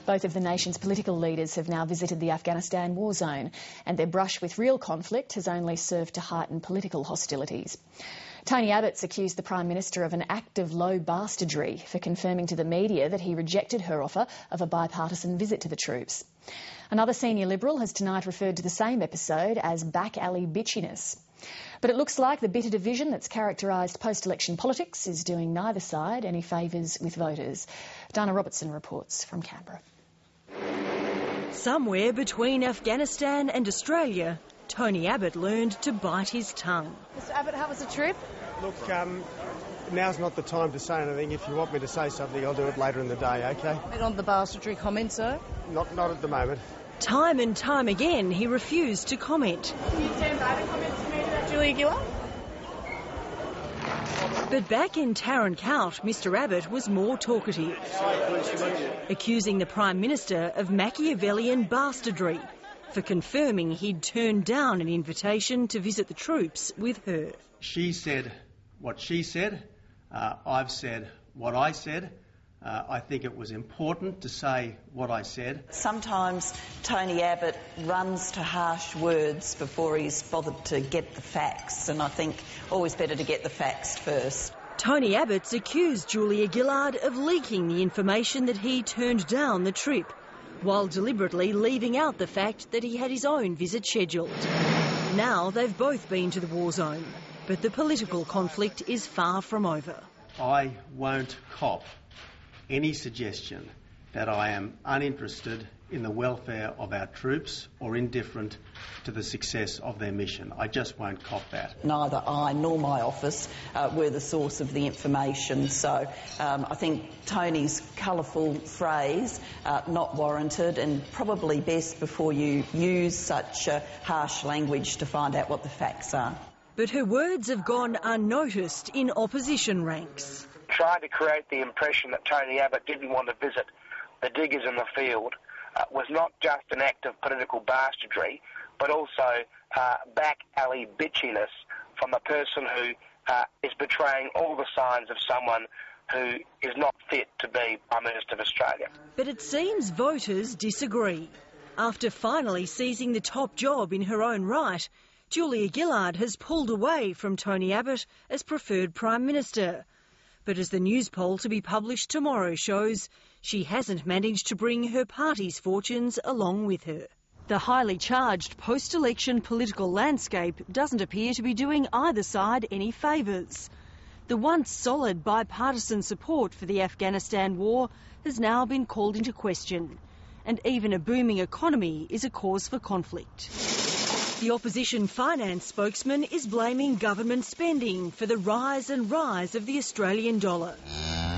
Both of the nation's political leaders have now visited the Afghanistan war zone, and their brush with real conflict has only served to heighten political hostilities. Tony Abbott's accused the Prime Minister of an act of low bastardry for confirming to the media that he rejected her offer of a bipartisan visit to the troops. Another senior Liberal has tonight referred to the same episode as back alley bitchiness. But it looks like the bitter division that's characterised post-election politics is doing neither side any favours with voters. Dana Robertson reports from Canberra. Somewhere between Afghanistan and Australia, Tony Abbott learned to bite his tongue. Mr Abbott, how was the trip? Look, now's not the time to say anything. If you want me to say something, I'll do it later in the day, OK? And on the bastardry comment, sir? Not at the moment. Time and time again, he refused to comment. Can you stand by the comments you made about Julia Gillard? But back in Taran Kowt, Mr Abbott was more talkative, accusing the Prime Minister of Machiavellian bastardry for confirming he'd turned down an invitation to visit the troops with her. She said what she said. I've said what I said. I think it was important to say what I said. Sometimes Tony Abbott runs to harsh words before he's bothered to get the facts, and I think always better to get the facts first. Tony Abbott's accused Julia Gillard of leaking the information that he turned down the trip, while deliberately leaving out the fact that he had his own visit scheduled. Now they've both been to the war zone, but the political conflict is far from over. I won't cop any suggestion that I am uninterested in the welfare of our troops or indifferent to the success of their mission. I just won't cop that. Neither I nor my office were the source of the information, so I think Tony's colourful phrase, not warranted, and probably best before you use such harsh language to find out what the facts are. But her words have gone unnoticed in opposition ranks. Trying to create the impression that Tony Abbott didn't want to visit the diggers in the field was not just an act of political bastardry, but also back alley bitchiness from a person who is betraying all the signs of someone who is not fit to be Prime Minister of Australia. But it seems voters disagree. After finally seizing the top job in her own right, Julia Gillard has pulled away from Tony Abbott as preferred Prime Minister. But as the news poll to be published tomorrow shows, she hasn't managed to bring her party's fortunes along with her. The highly charged post-election political landscape doesn't appear to be doing either side any favours. The once solid bipartisan support for the Afghanistan war has now been called into question, and even a booming economy is a cause for conflict. The opposition finance spokesman is blaming government spending for the rise and rise of the Australian dollar.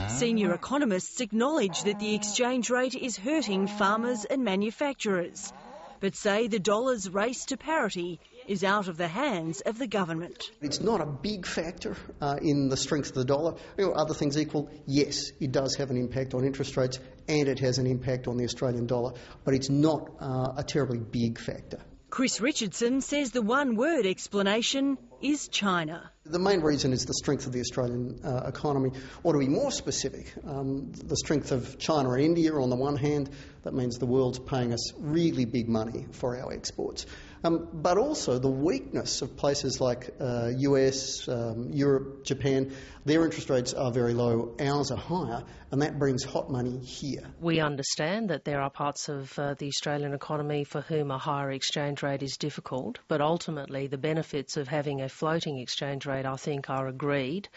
Senior economists acknowledge that the exchange rate is hurting farmers and manufacturers, but say the dollar's race to parity is out of the hands of the government. It's not a big factor in the strength of the dollar. Other things equal, yes, it does have an impact on interest rates and it has an impact on the Australian dollar, but it's not a terribly big factor. Chris Richardson says the one-word explanation is China. The main reason is the strength of the Australian economy, or to be more specific, the strength of China and India on the one hand. That means the world's paying us really big money for our exports. But also the weakness of places like US, Europe, Japan. Their interest rates are very low, ours are higher, and that brings hot money here. We understand that there are parts of the Australian economy for whom a higher exchange rate is difficult, but ultimately the benefits of having a floating exchange rate, I think, are agreed,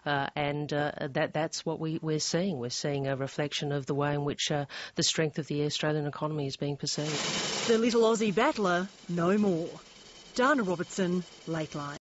and that's what we're seeing. We're seeing a reflection of the way in which the strength of the Australian economy is being perceived. The little Aussie battler, no more. Dana Robertson, Lateline.